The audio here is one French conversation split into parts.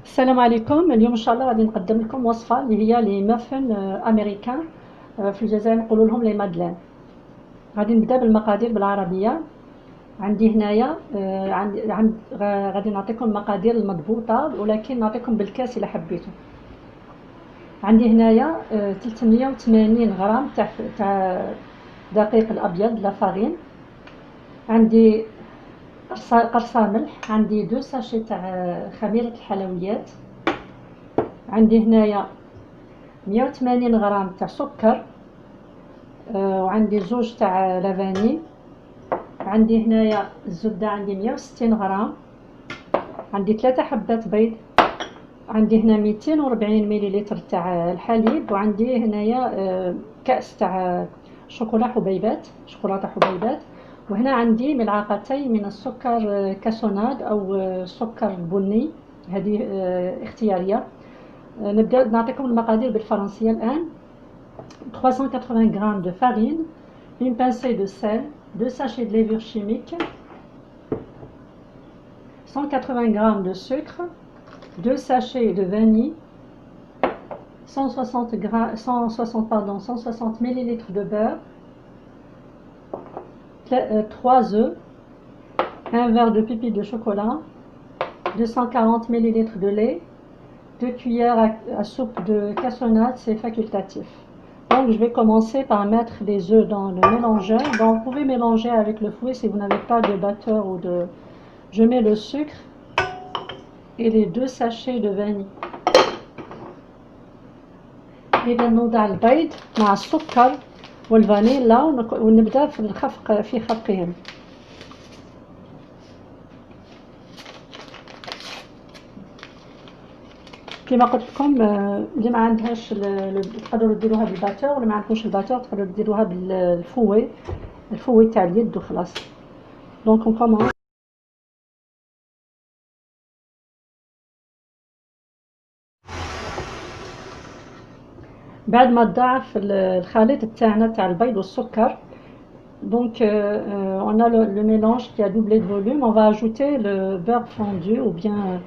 السلام عليكم. اليوم ان شاء الله غادي نقدم لكم وصفه اللي هي لي مافن امريكان. في الجزائر نقولوا لهم لي مادلين. غادي نبدا بالمقادير بالعربيه. عندي هنايا غادي نعطيكم المقادير المضبوطه، ولكن نعطيكم بالكاس الا حبيتوا. عندي هنايا 380 غرام تاع دقيق الابيض لا فارين. عندي قرصه ملح. عندي 2 ساشي تاع خميره الحلويات. عندي هنايا 180 غرام تاع سكر، وعندي زوج تاع لافاني. عندي هنايا الزبده، عندي 160 غرام. عندي 3 حبات بيض. عندي هنا 240 مليلتر تاع الحليب. وعندي هنايا كأس تاع شوكولاته حبيبات. وهنا عندي ملعقتين من السكر كاسوناد او السكر البني، هذه اختياريه. نبدا نعطيكم المقادير بالفرنسيه الان. 380 g de farine, une pincée de sel, 2 sachets de levure chimique, 180 g de sucre, 2 sachets de vanille, 160 ml de beurre, 3 œufs, un verre de pipi de chocolat, 240 ml de lait, 2 cuillères à soupe de cassonade, c'est facultatif. Donc je vais commencer par mettre les œufs dans le mélangeur. Donc vous pouvez mélanger avec le fouet si vous n'avez pas de batteur ou de... Je mets le sucre et les 2 sachets de vanille. إذا نوضع البيض مع السكر والفانيلا ونبدأ في خفقهم. كما قلت لكم، اللي ما عندهاش تقدروا ديروها بالباتور، ولا ما عندكمش الباتور تقدروا ديروها الفوي تاع اليد وخلاص. دونك اون كومونس. بعد ما تضاعف الخليط تاعنا تاع البيض والسكر، donc on a le mélange qui a doublé de volume. On va ajouter le beurre fondu, ou bien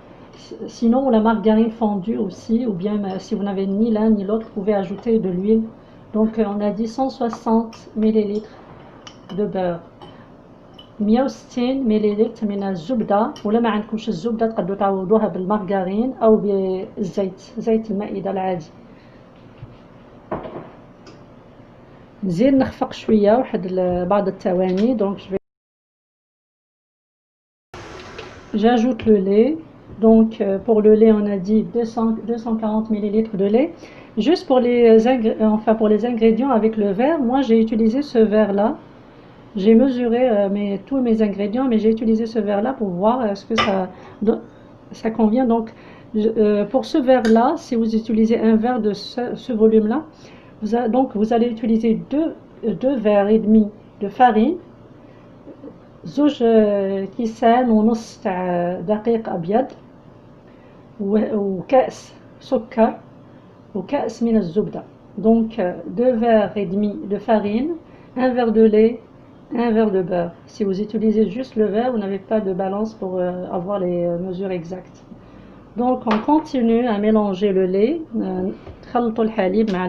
sinon la margarine fondue aussi, ou bien si vous n'avez ni l'un ni l'autre, vous pouvez ajouter de l'huile. Donc on a dit 160 ml de beurre، 160 ملل من الزبدة، ولا ما عندكمش الزبدة تقدروا تعوضوها بالمارغرين أو بالزيت، زيت المائدة العادي. نزيد نخفق شوية واحد بعض الثواني. donc j'ajoute le lait. Donc pour le lait on a dit 240 ml de lait. Juste pour les ingrédients avec le verre, moi j'ai utilisé ce verre là. J'ai mesuré tous mes ingrédients, mais j'ai utilisé ce verre là pour voir est-ce que ça convient. Donc pour ce verre là, si vous utilisez un verre de ce volume là, vous allez utiliser 2 verres et demi de farine، زوج كيسان ونص تاع دقيق ابيض، وكأس سكر، وكأس من الزبدة. Donc 2 verres et demi de farine, un verre de lait, un verre de beurre. Si vous utilisez juste le verre, vous n'avez pas de balance pour avoir les mesures exactes. Donc on continue à mélanger le lait. نخلطوا الحليب مع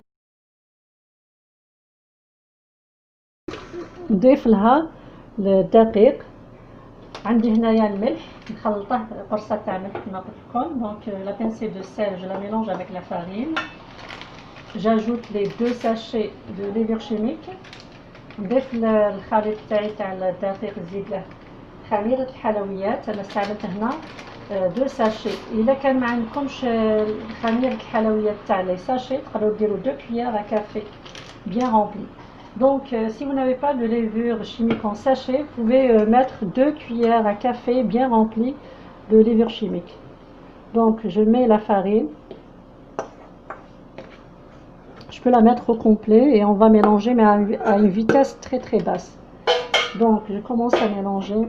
نضيف لها الدقيق. عندي هنايا الملح نخلطه قرصه تاع ملح كما قلت لكم. donc la pincée de sel je la mélange avec la farine. j'ajoute les 2 sachets de levure chimique. نضيف الخليط تاعي تاع الدقيق، نزيد له خميره الحلويات. انا استعملت هنا 2 ساشي. الا كان ما عندكمش خميره الحلويات تاع لي ساشي تقدروا ديروا 2 cuillères à café bien remplis. Donc si vous n'avez pas de levure chimique en sachet, vous pouvez mettre 2 cuillères à café bien remplies de levure chimique. Donc je mets la farine, je peux la mettre au complet et on va mélanger, mais à une vitesse très très basse. Donc je commence à mélanger.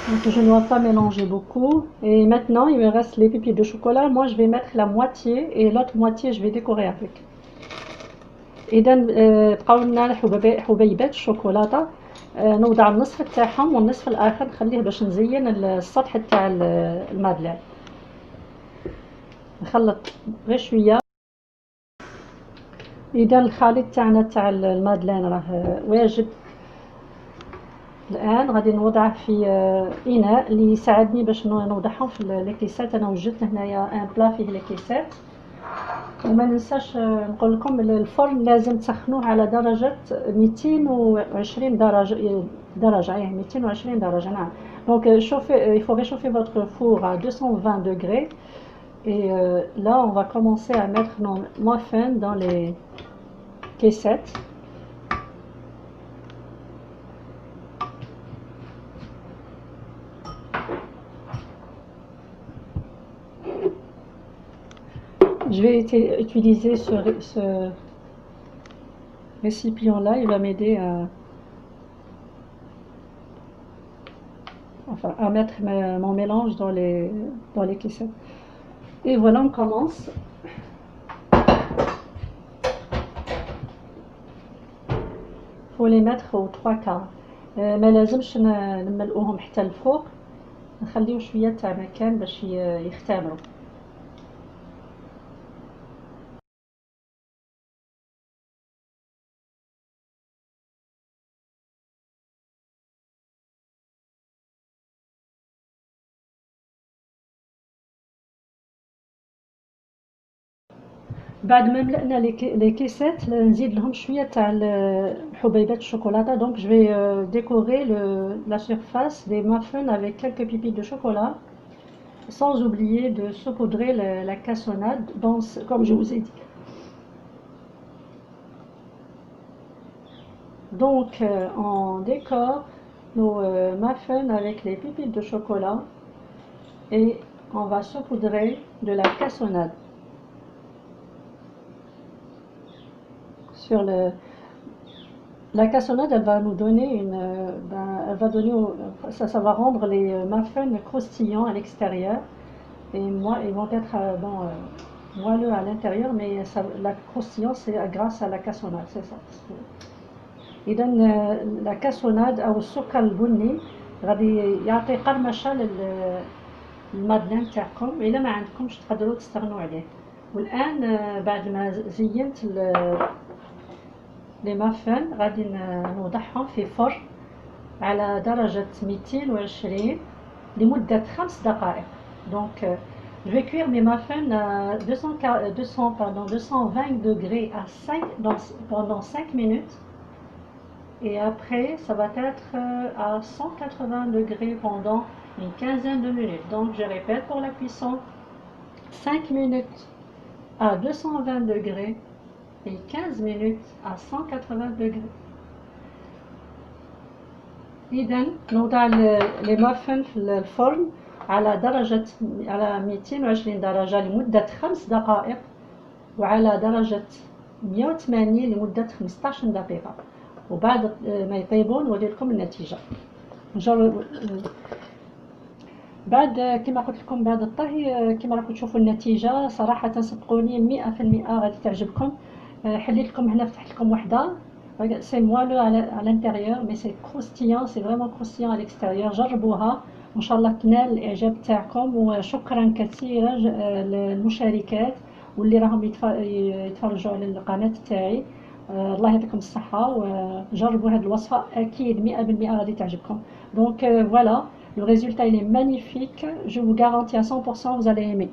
Donc je ne dois pas mélanger beaucoup. Et maintenant, il me reste les pépites de chocolat. Moi, je vais mettre la moitié et l'autre moitié, je vais décorer avec. إذا بقاو لنا حبيبات الشوكولاتة، نوضع النصف تاعهم والنصف الآخر نخليه باش نزين السطح تاع المادلين. نخلط غير شوية. إذا الخليط تاعنا تاع المادلين راه واجد. الآن غادي نوضعه في إناء اللي يساعدني باش نوضعهم في الكيسات. أنا وجدت هنايا ان بلا فيه الكيسات. وما ننساش نقول لكم الفرن لازم تسخنوه على درجة 220 درجة يعني 220 درجة. نعم. Donc il faut réchauffer votre four à 220 degrés et là on va commencer à mettre nos muffins dans les caissettes. Je vais utiliser ce récipient là, il va m'aider à mettre mon mélange dans les caissettes. Et voilà, on commence. Il faut les mettre aux 3/4. ما لازمش نملؤوهم حتى الفوق، نخليو شوية تاع مكان باش يختمروا. بعد ما ملأنا لي كيسات نزيد لهم شويه تاع حبيبات الشوكولاته. دونك جو في décorer la surface des muffins avec quelques pépites de chocolat, sans oublier de saupoudrer la cassonade comme je vous ai dit. Donc on décore nos muffins avec les pépites de chocolat et on va saupoudrer de la cassonade sur la cassonade. Elle va nous donner ça va rendre les muffins croustillants à l'extérieur et ils vont être moelleux à l'intérieur, mais la croustillance c'est grâce à la cassonade, c'est ça. إذا la cassonade أو السكر البني غادي يعطي قرمشة للمادلين تاعكم. إلا ما عندكمش تقدروا تستغنوا عليه. والآن بعد ما زينت لي مافن غادي نوضعهم في فرن على درجة 220 لمدة 5 دقائق. Donc je vais cuire mes muffins à 220 degrés pendant 5 minutes et après ça va être à 180 degrés pendant une quinzaine de minutes. Donc je répète pour la cuisson: 5 minutes à 220 degrés et 15 minutes à 180 degrés. إذا نوضع لي مافن في الفرن على 220 درجة لمدة 5 دقائق وعلى درجة 180 لمدة 15 دقيقة. وبعد ما يطيبون نوري لكم النتيجة. بعد كما قلت لكم بعد الطهي كما راكم تشوفوا النتيجة صراحة صدقوني 100% غادي تعجبكم. حليت لكم هنا فتحت لكم وحده. سي موالو على الانتيريور مي سي كروستيان، سي فريمون كروستيان على الاكستيريور. جربوها وان شاء الله تنال الاعجاب تاعكم. وشكرا كثيرا للمشاركات واللي راهم يتفرجوا على القناه تاعي. الله يعطيكم الصحه وجربوا هذه الوصفه اكيد 100% غادي تعجبكم. دونك فوالا، le résultat il est magnifique, je vous garantis à 100% vous allez aimer.